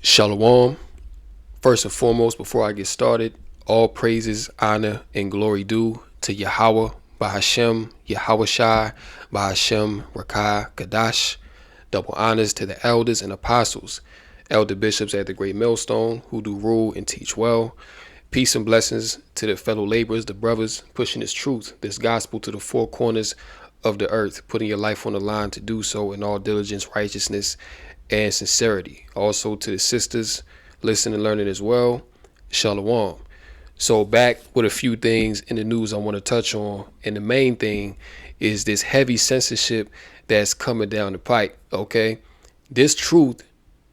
Shalom. First and foremost, before I get started, all praises, honor, and glory due to Yahweh, Bahashem, Yahweh Shai, Bahashem, Rakai, Kadash. Double honors to the elders and apostles, elder bishops at the Great Millstone, who do rule and teach well. Peace and blessings to the fellow laborers, the brothers, pushing this truth, this gospel to the four corners of the earth, putting your life on the line to do so in all diligence, righteousness, and sincerity. Also to the sisters, listening and learning as well. Shalom. So back with a few things in the news I want to touch on. And the main thing is this heavy censorship that's coming down the pipe. Okay. This truth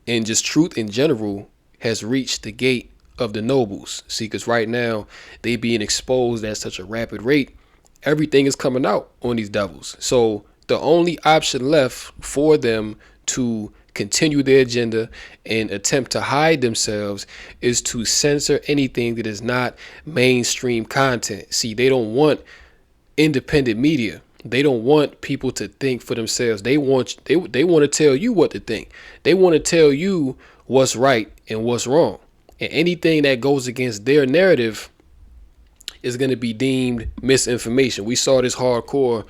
and just truth in general has reached the gate of the nobles. See, because right now they being exposed at such a rapid rate. Everything is coming out on these devils. So the only option left for them to continue their agenda and attempt to hide themselves is to censor anything that is not mainstream content. See, they don't want independent media. They don't want people to think for themselves. They want to tell you what to think. They want to tell you what's right and what's wrong. And anything that goes against their narrative is going to be deemed misinformation. We saw this hardcore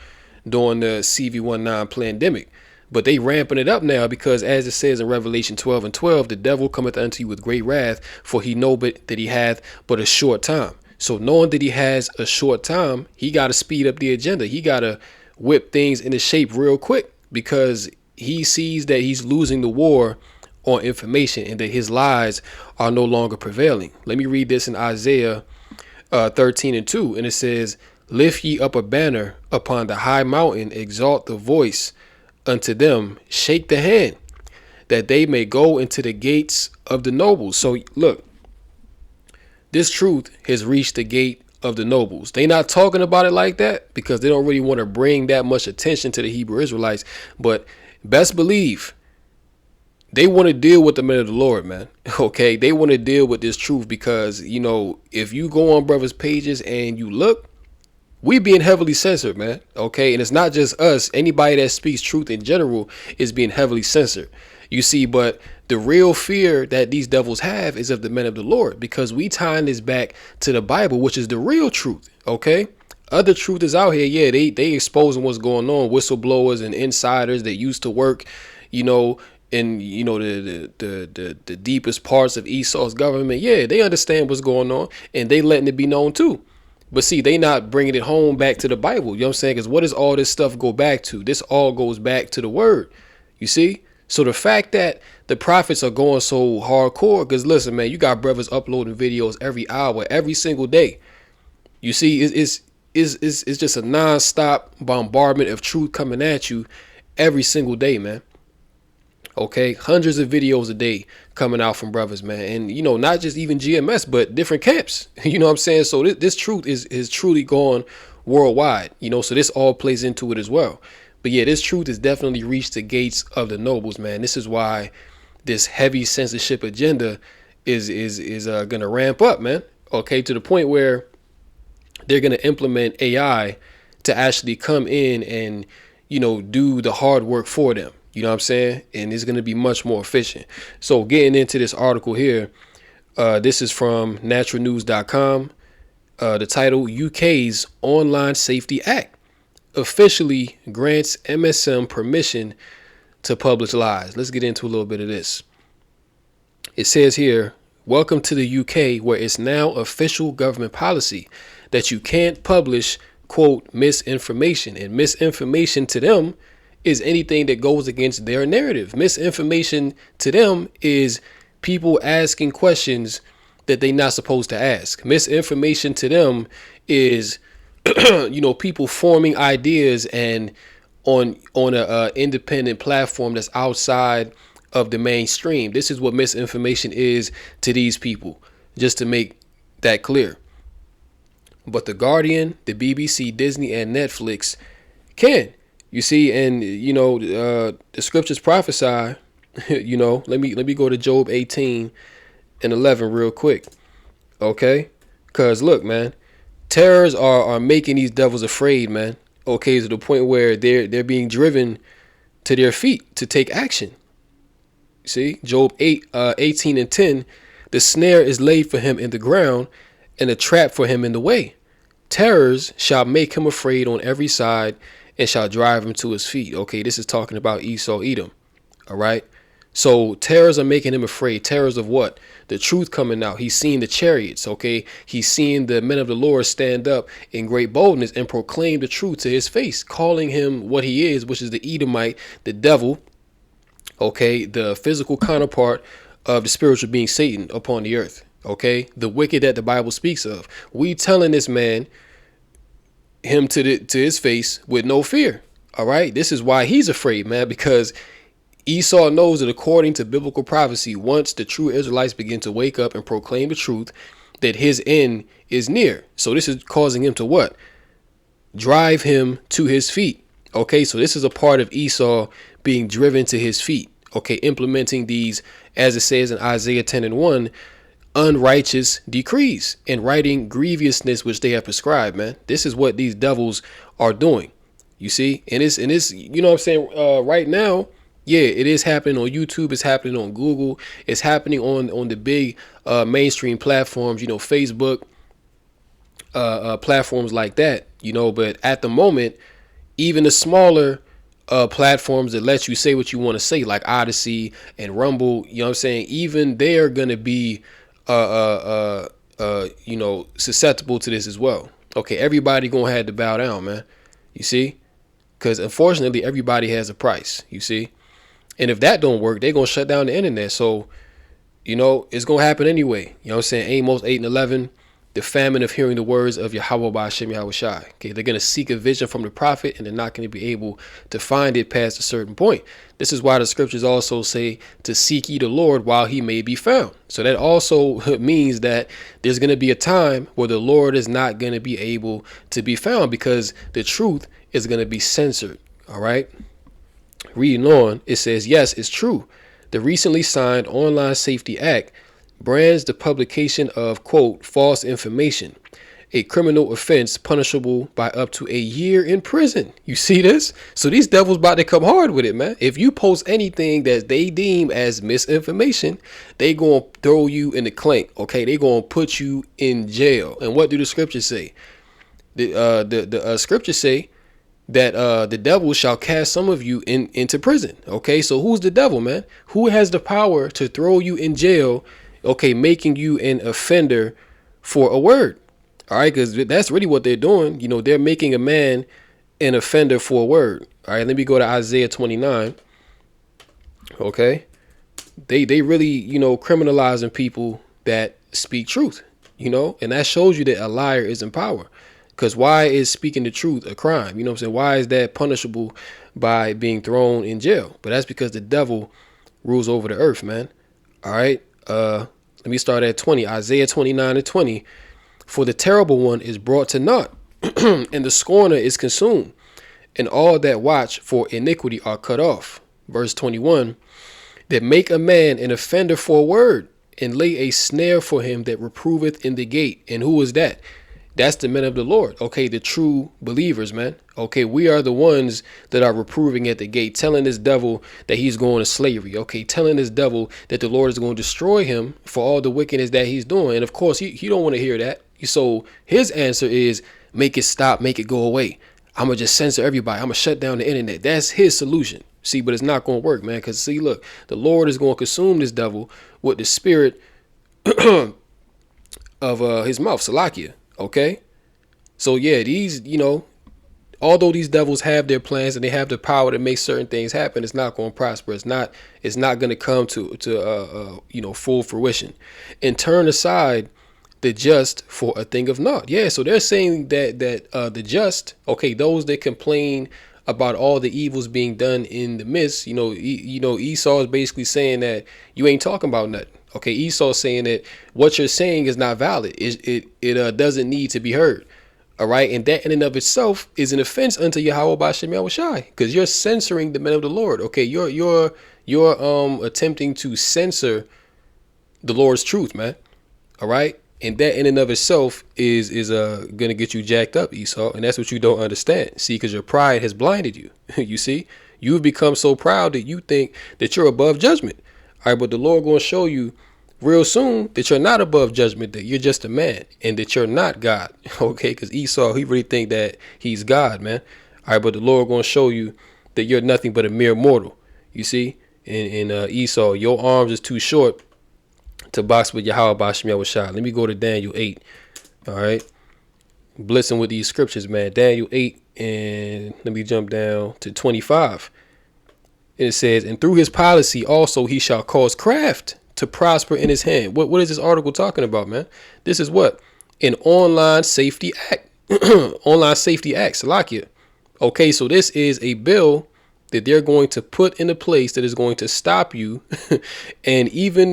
during the CV-19 pandemic. But they ramping it up now because, as it says in Revelation 12:12, the devil cometh unto you with great wrath, for he know that he hath but a short time. So knowing that he has a short time, he got to speed up the agenda. He got to whip things into shape real quick because he sees that he's losing the war on information and that his lies are no longer prevailing. Let me read this in Isaiah 13:2, and it says, "Lift ye up a banner upon the high mountain, exalt the voice unto them, shake the hand, that they may go into the gates of the nobles." So look, this truth has reached the gate of the nobles. They not talking about it like that because they don't really want to bring that much attention to the Hebrew Israelites. But best believe they want to deal with the men of the Lord, man. Okay, they want to deal with this truth because, you know, if you go on brothers' pages and you look, we being heavily censored, man. Okay. And it's not just us. Anybody that speaks truth in general is being heavily censored. You see, but the real fear that these devils have is of the men of the Lord, because we tying this back to the Bible, which is the real truth. Okay. Other truth is out here. Yeah, they exposing what's going on. Whistleblowers and insiders that used to work, you know, in, you know, the deepest parts of Esau's government. Yeah, they understand what's going on and they letting it be known too. But see, they not bringing it home back to the Bible. You know what I'm saying? Because what does all this stuff go back to? This all goes back to the word. You see? So the fact that the prophets are going so hardcore, because listen, man, you got brothers uploading videos every hour, every single day. You see, it's just a nonstop bombardment of truth coming at you every single day, man. Okay, hundreds of videos a day coming out from brothers, man. And, you know, not just even GMS, but different camps. You know what I'm saying? So this truth is truly gone worldwide, you know, so this all plays into it as well. But yeah, this truth has definitely reached the gates of the nobles, man. This is why this heavy censorship agenda is going to ramp up, man. Okay, to the point where they're going to implement AI to actually come in and, you know, do the hard work for them. You know what I'm saying? And it's going to be much more efficient. So getting into this article here, this is from naturalnews.com. The title, UK's Online Safety Act officially grants MSM permission to publish lies. Let's get into a little bit of this. It says here, welcome to the UK, where it's now official government policy that you can't publish, quote, misinformation. And misinformation to them is anything that goes against their narrative. Misinformation to them is people asking questions that they're not supposed to ask. Misinformation to them is, you know, people forming ideas and on a independent platform that's outside of the mainstream. This is what misinformation is to these people, just to make that clear. But The Guardian, the BBC, Disney, and Netflix can. You see, and, you know, the scriptures prophesy, you know, let me go to Job 18:11 real quick. Okay. Because look, man, terrors are making these devils afraid, man. Okay. To the point where they're being driven to their feet to take action. See, Job 18:10, the snare is laid for him in the ground, and a trap for him in the way. Terrors shall make him afraid on every side, and shall drive him to his feet. Okay, this is talking about Esau, Edom. All right. So terrors are making him afraid. Terrors of what? The truth coming out. He's seeing the chariots. Okay. He's seeing the men of the Lord stand up in great boldness and proclaim the truth to his face, calling him what he is, which is the Edomite, the devil. Okay. The physical counterpart of the spiritual being Satan upon the earth. Okay. The wicked that the Bible speaks of. We telling this man, him to his face with no fear. All right. This is why he's afraid, man, because Esau knows that according to biblical prophecy, once the true Israelites begin to wake up and proclaim the truth, that his end is near. So this is causing him to what? Drive him to his feet. Okay, so this is a part of Esau being driven to his feet. Okay, implementing these, as it says in Isaiah 10:1, unrighteous decrees and writing grievousness which they have prescribed, man. This is what these devils are doing. You see, and it's you know what I'm saying, right now. Yeah, it is happening on YouTube. It's happening on Google. It's happening on the big mainstream platforms, you know, Facebook, platforms like that, you know. But at the moment, even the smaller platforms that let you say what you want to say, like Odyssey and Rumble, you know what I'm saying, even they're going to be, you know, susceptible to this as well. Okay, everybody going to have to bow down, man. You see? Because unfortunately, everybody has a price, you see? And if that don't work, they're going to shut down the internet. So, you know, it's going to happen anyway. You know what I'm saying? Amos 8:11, the famine of hearing the words of Yahweh by Hashem Yahweh Shai. Okay, they're going to seek a vision from the prophet, and they're not going to be able to find it past a certain point. This is why the scriptures also say to seek ye the Lord while he may be found. So that also means that there's going to be a time where the Lord is not going to be able to be found because the truth is going to be censored. All right. Reading on, it says, yes, it's true. The recently signed Online Safety Act brands the publication of, quote, false information, a criminal offense punishable by up to a year in prison. You see this? So these devils about to come hard with it, man. If you post anything that they deem as misinformation, they gonna throw you in the clink. Okay, they gonna put you in jail. And what do the scriptures say? The scriptures say that the devil shall cast some of you into prison. Okay, so who's the devil, man? Who has the power to throw you in jail? Okay, making you an offender for a word. All right, because that's really what they're doing. You know, they're making a man an offender for a word. All right, let me go to Isaiah 29. Okay, they really, you know, criminalizing people that speak truth, you know, and that shows you that a liar is in power. Because why is speaking the truth a crime? You know what I'm saying? Why is that punishable by being thrown in jail? But that's because the devil rules over the earth, man. All right. Let me start at 20. Isaiah 29:20. For the terrible one is brought to naught, and the scorner is consumed, and all that watch for iniquity are cut off. Verse 21. That make a man an offender for a word, and lay a snare for him that reproveth in the gate. And who is that? That's the men of the Lord. Okay, the true believers, man. Okay, we are the ones that are reproving at the gate, telling this devil that he's going to slavery. Okay, telling this devil that the Lord is going to destroy him for all the wickedness that he's doing. And of course, he don't want to hear that. So his answer is make it stop, make it go away. I'm going to just censor everybody. I'm going to shut down the internet. That's his solution. See, but it's not going to work, man. Because see, look, the Lord is going to consume this devil with the spirit of his mouth, Salakia. Okay, so yeah, these, you know, although these devils have their plans and they have the power to make certain things happen, it's not going to prosper. It's not going to come to you know, full fruition. And turn aside the just for a thing of naught. Yeah, so they're saying that the just, okay, those that complain about all the evils being done in the midst, you know, Esau is basically saying that you ain't talking about nothing. Okay, Esau saying that what you're saying is not valid. It doesn't need to be heard. All right, and that in and of itself is an offense unto Yahweh by Shem Yahweh Shai, because you're censoring the men of the Lord. Okay, you're attempting to censor the Lord's truth, man. All right, and that in and of itself is gonna get you jacked up, Esau, and that's what you don't understand. See, because your pride has blinded you. You see, you've become so proud that you think that you're above judgment. All right, but the Lord going to show you real soon that you're not above judgment, that you're just a man, and that you're not God. Okay, because Esau, he really think that he's God, man. All right, but the Lord going to show you that you're nothing but a mere mortal. You see, in Esau, your arms is too short to box with Yahweh Bashim Yahushua. Let me go to Daniel 8. All right, blitzing with these scriptures, man. Daniel 8, and let me jump down to 25. It says, and through his policy also he shall cause craft to prosper in his hand. What is this article talking about, man? This is what? An online safety act. Online safety act, Salakia. Okay, so this is a bill that they're going to put into place that is going to stop you and even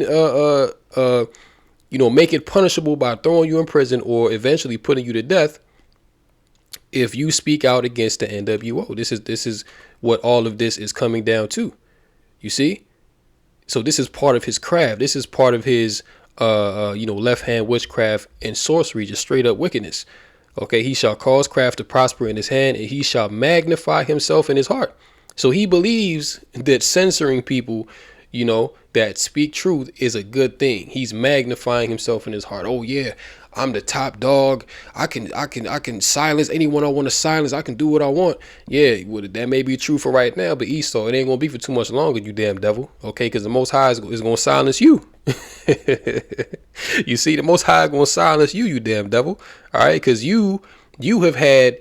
make it punishable by throwing you in prison or eventually putting you to death if you speak out against the NWO. This is what all of this is coming down to. You see? So this is part of his craft. This is part of his left hand witchcraft and sorcery, just straight up wickedness. Okay, he shall cause craft to prosper in his hand, and he shall magnify himself in his heart. So he believes that censoring people, that speak truth is a good thing. He's magnifying himself in his heart. Oh yeah, I'm the top dog. I can silence anyone I want to silence. I can do what I want. Yeah, well, that may be true for right now, but Esau, it ain't gonna be for too much longer, you damn devil. Okay, because the Most High is gonna silence you. You see, the Most High is gonna silence you, you damn devil. All right, because you have had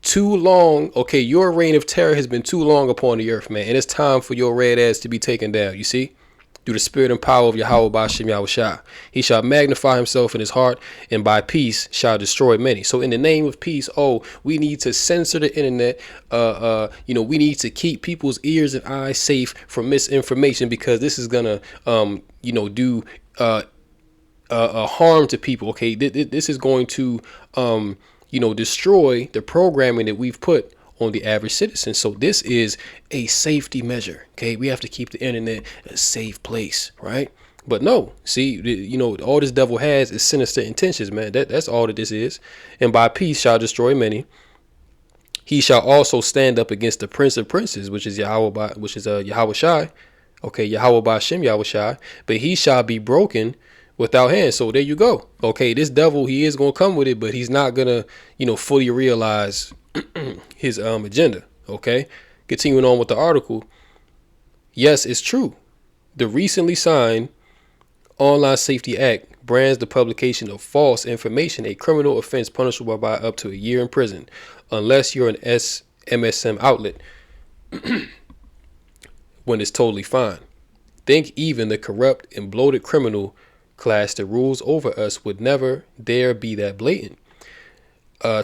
too long. Okay, your reign of terror has been too long upon the earth, man, and it's time for your red ass to be taken down. You see, through the spirit and power of Yahweh Bashim Yahushua. He shall magnify himself in his heart, and by peace shall destroy many. So in the name of peace, we need to censor the internet. We need to keep people's ears and eyes safe from misinformation, because this is gonna do harm to people. Okay, this is going to destroy the programming that we've put on the average citizen. So this is a safety measure. Okay, we have to keep the internet a safe place, right? But no, see, all this devil has is sinister intentions, man. That's all that this is. And by peace shall destroy many. He shall also stand up against the prince of princes, which is Yahweh Shai. Okay, Yahweh Bashim Yahweh Shai. But he shall be broken without hands. So there you go. Okay, this devil, he is gonna come with it, but he's not gonna fully realize his agenda. Okay, continuing on with the article. Yes, it's true. The recently signed Online Safety Act brands the publication of false information a criminal offense punishable by up to a year in prison, unless you're an MSM outlet, when it's totally fine. Think even the corrupt and bloated criminal class that rules over us would never dare be that blatant.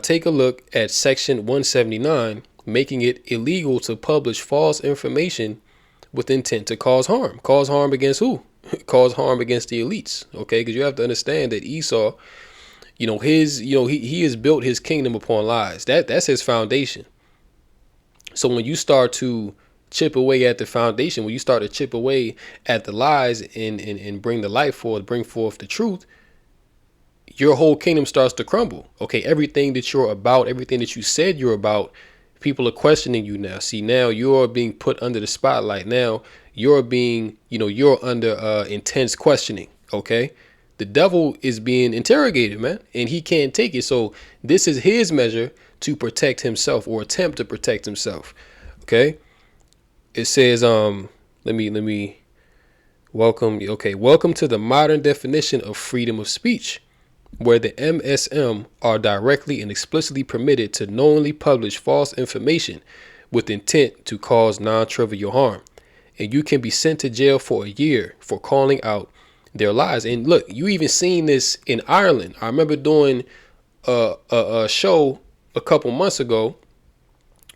Take a look at Section 179, making it illegal to publish false information with intent to cause harm. Cause harm against who? Cause harm against the elites. Okay, because you have to understand that Esau, he has built his kingdom upon lies. That's his foundation. So when you start to chip away at the foundation, when you start to chip away at the lies and bring the light forth, bring forth the truth, your whole kingdom starts to crumble. Okay, everything that you're about, everything that you said you're about, people are questioning you now. See, now you're being put under the spotlight. Now you're being, you're under intense questioning. Okay, the devil is being interrogated, man, and he can't take it. So this is his measure to protect himself, or attempt to protect himself. Okay, it says, let me welcome. Okay, welcome to the modern definition of freedom of speech, where the MSM are directly and explicitly permitted to knowingly publish false information with intent to cause non-trivial harm. And you can be sent to jail for a year for calling out their lies. And look, you even seen this in Ireland. I remember doing a show a couple months ago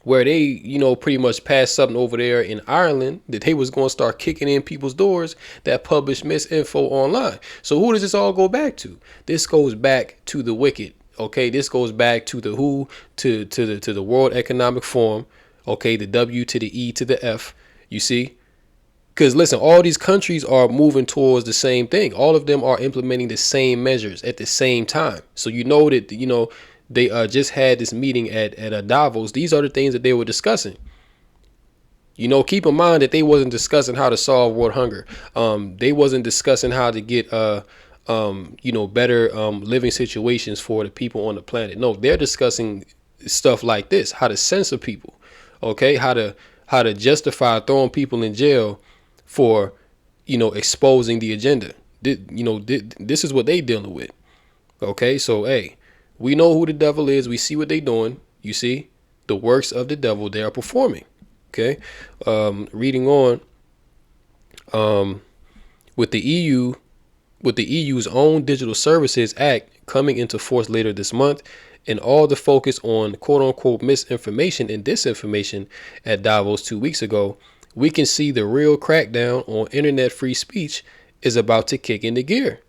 where they, pretty much passed something over there in Ireland that they was going to start kicking in people's doors that publish misinfo online. So who does this all go back to? This goes back to the wicked. Okay, this goes back to the WHO, to the World Economic Forum. Okay, the W to the E to the F. You see, because listen, all these countries are moving towards the same thing. All of them are implementing the same measures at the same time. So that they just had this meeting at Davos. These are the things that they were discussing. Keep in mind that they wasn't discussing how to solve world hunger. They wasn't discussing how to get better living situations for the people on the planet. No, they're discussing stuff like this: how to censor people, okay? How to justify throwing people in jail for exposing the agenda. This is what they dealing with. Okay, so hey, we know who the devil is. We see what they doing. You see the works of the devil they are performing. Okay, reading on. With the EU's own Digital Services Act coming into force later this month, and all the focus on quote unquote misinformation and disinformation at Davos 2 weeks ago, we can see the real crackdown on internet free speech is about to kick into gear.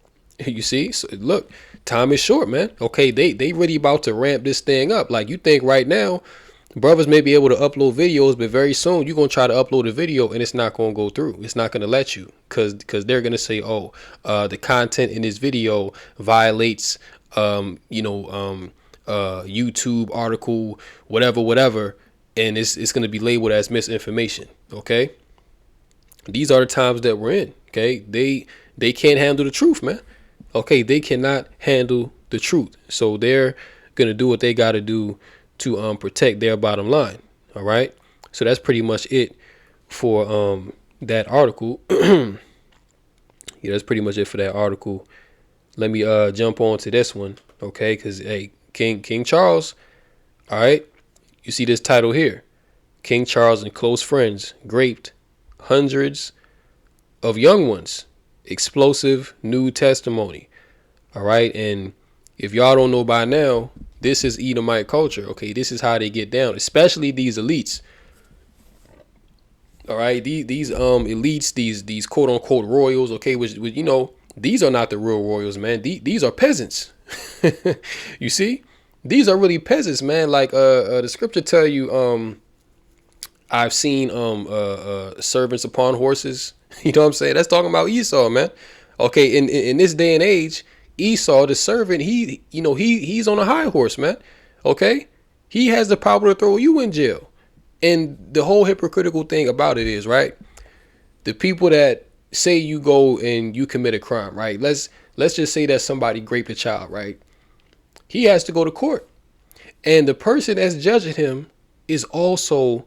You see, so look, time is short, man. Okay, they really about to ramp this thing up. Like, you think right now brothers may be able to upload videos, but very soon you're going to try to upload a video and it's not going to go through. It's not going to let you because they're going to say, oh, the content in this video violates, YouTube article, whatever. And it's going to be labeled as misinformation. OK, these are the times that we're in. OK, they can't handle the truth, man. OK, they cannot handle the truth. So they're going to do what they got to do to protect their bottom line. All right. So that's pretty much it for that article. Yeah, that's pretty much it for that article. Let me jump on to this one. Okay, because hey, King Charles. All right. You see this title here. King Charles and close friends raped hundreds of young ones. Explosive new testimony. All right. And if y'all don't know by now, this is Edomite culture. Okay, this is how they get down, especially these elites. All right, these elites, these quote unquote royals. Okay, which these are not the real royals, man. These are peasants. You see, these are really peasants, man. Like the scripture tell you, I've seen servants upon horses. You know what I'm saying? That's talking about Esau, man. Okay, in this day and age, Esau, the servant, he's on a high horse, man. Okay, he has the power to throw you in jail. And the whole hypocritical thing about it is, right, the people that say you go and you commit a crime, right? Let's just say that somebody raped a child, right? He has to go to court, and the person that's judging him is also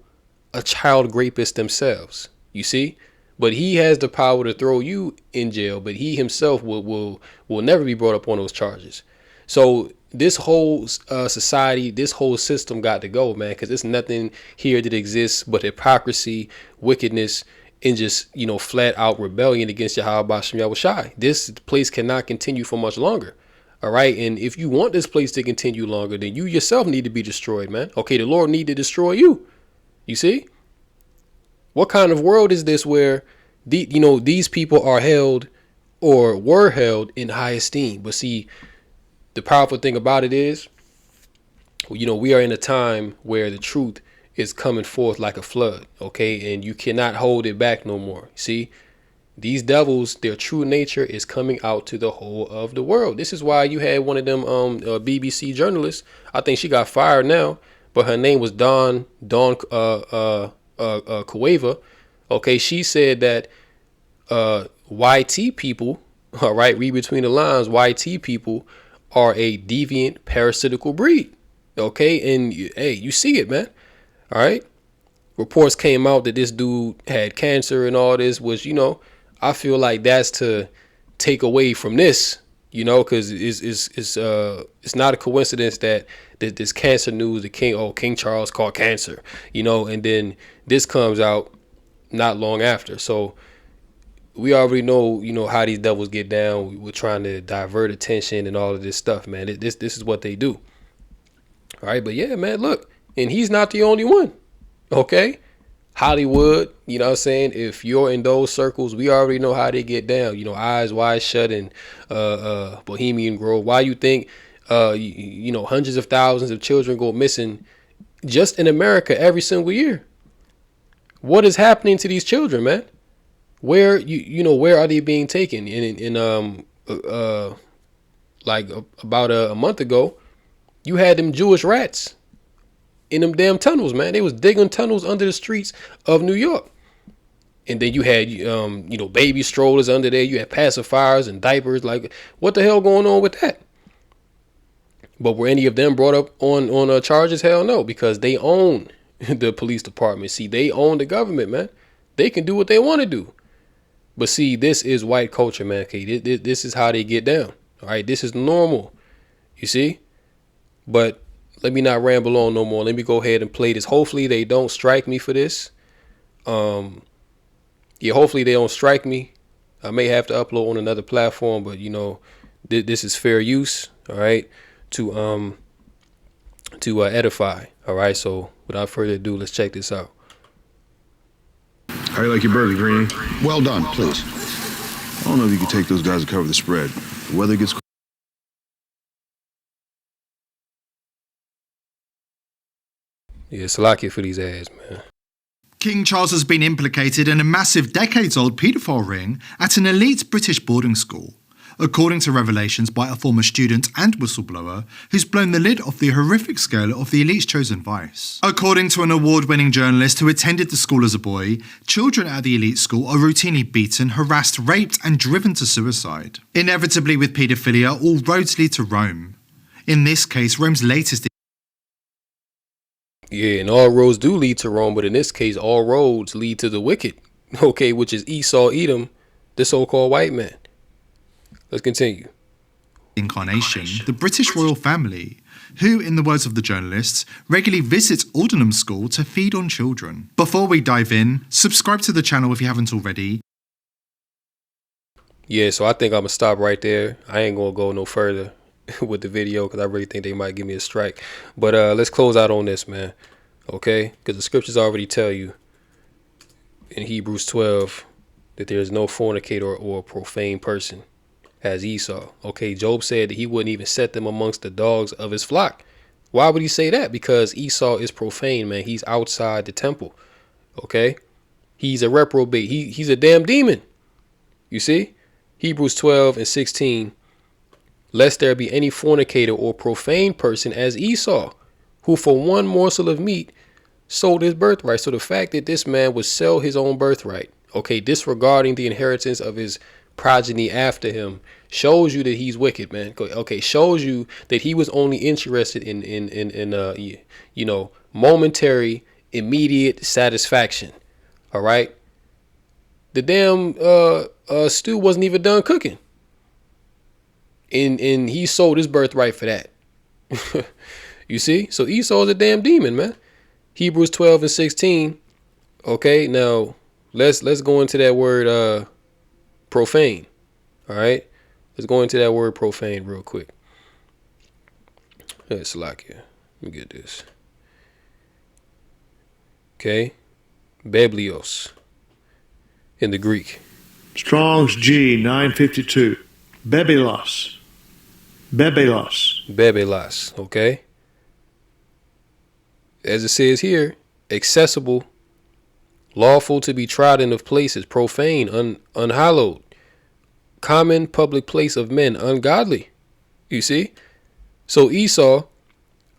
a child rapist themselves. You see. But he has the power to throw you in jail, but he himself will never be brought up on those charges. So this whole society, this whole system got to go, man, because there's nothing here that exists but hypocrisy, wickedness, and just, flat out rebellion against Yahweh Bashem Yahushai. This place cannot continue for much longer. All right. And if you want this place to continue longer, then you yourself need to be destroyed, man. Okay. The Lord need to destroy you. You see? What kind of world is this where these people are held or were held in high esteem? But see, the powerful thing about it is, we are in a time where the truth is coming forth like a flood. OK, and you cannot hold it back no more. See, these devils, their true nature is coming out to the whole of the world. This is why you had one of them BBC journalists. I think she got fired now, but her name was Dawn Cueva. Okay, she said that YT people, all right, read between the lines, YT people are a deviant parasitical breed. Okay, and hey, you see it, man. All right, reports came out that this dude had cancer and all this, which I feel like that's to take away from this, because it's not a coincidence that this cancer news, the King Charles caught cancer, and then this comes out not long after. So we already know, how these devils get down. We're trying to divert attention and all of this stuff, man. This is what they do. All right, but yeah, man, look, and he's not the only one. Okay, Hollywood, you know what I'm saying? If you're in those circles, we already know how they get down. Eyes wide shut and Bohemian Grove. Why you think hundreds of thousands of children go missing just in America every single year? What is happening to these children, man? Where where are they being taken? Like about a month ago, you had them Jewish rats. in them damn tunnels, man. They was digging tunnels under the streets of New York. And then you had, baby strollers under there. You had pacifiers and diapers. Like, what the hell going on with that? But were any of them brought up on charges? Hell no, because they own the police department. See, they own the government, man. They can do what they want to do. But see, this is white culture, man. Okay, this is how they get down. All right, this is normal. You see? But let me not ramble on no more. Let me go ahead and play this. Hopefully they don't strike me for this. Hopefully they don't strike me. I may have to upload on another platform, but this is fair use. All right, to edify. All right. So without further ado, let's check this out. How you like your burger, Greenie? Well done, please. I don't know if you can take those guys to cover the spread. The weather gets Yeah, Salakia for these ads, man. King Charles has been implicated in a massive decades-old paedophile ring at an elite British boarding school, according to revelations by a former student and whistleblower who's blown the lid off the horrific scale of the elite's chosen vice. According to an award-winning journalist who attended the school as a boy, children at the elite school are routinely beaten, harassed, raped and driven to suicide. Inevitably with paedophilia, all roads lead to Rome. In this case, Rome's latest... Yeah, and all roads do lead to Rome, but in this case, all roads lead to the wicked, okay, which is Esau, Edom, the so-called white man. Let's continue. Incarnation, the British royal family, who, in the words of the journalists, regularly visits Aldenham School to feed on children. Before we dive in, subscribe to the channel if you haven't already. Yeah, so I think I'm going to stop right there. I ain't going to go no further with the video because I really think they might give me a strike. But let's close out on this, man. Okay? Because the scriptures already tell you in Hebrews 12 that there is no fornicator or profane person as Esau. Okay, Job said that he wouldn't even set them amongst the dogs of his flock. Why would he say that? Because Esau is profane, man. He's outside the temple. Okay? He's a reprobate. He's a damn demon. You see? Hebrews 12 and 16. Lest there be any fornicator or profane person as Esau, who for one morsel of meat sold his birthright. So the fact that this man would sell his own birthright, okay, disregarding the inheritance of his progeny after him, shows you that he's wicked, man. Okay, shows you that he was only interested in momentary, immediate satisfaction. All right. The damn stew wasn't even done cooking. And he sold his birthright for that. You see? So Esau's a damn demon, man. Hebrews 12 and 16. Okay, now let's go into that word profane. All right? Let's go into that word profane real quick. Let's lock here. Let me get this. Okay. Beblios in the Greek. Strong's G 952. Bebelos. Bebelos, okay? As it says here, accessible, lawful to be trodden of places, profane, unhallowed, common public place of men, ungodly. You see? So Esau,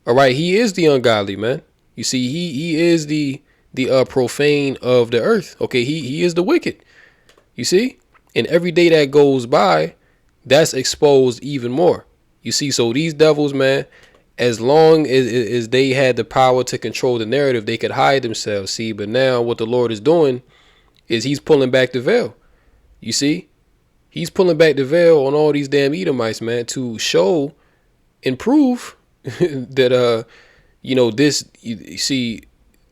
all right, he is the ungodly, man. You see, he is the profane of the earth. Okay, he is the wicked. You see? And every day that goes by, that's exposed even more. You see, so these devils, man, as long as they had the power to control the narrative, they could hide themselves. See, but now what the Lord is doing is he's pulling back the veil. You see, he's pulling back the veil on all these damn Edomites, man, to show and prove that, this, you see,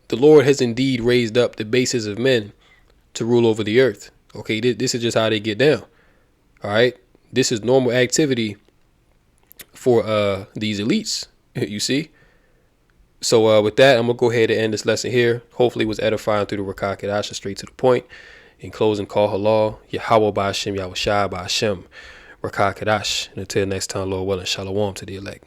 the Lord has indeed raised up the bases of men to rule over the earth. Okay, this is just how they get down. All right. This is normal activity for these elites, you see. So with that, I'm going to go ahead and end this lesson here. Hopefully it was edifying through the Rakah Kedash, straight to the point. In closing, call halal, Yahweh by Hashem, Yahweh Shai by Hashem, Rakah Kedash. And until next time, Lord willing, shalom to the elect.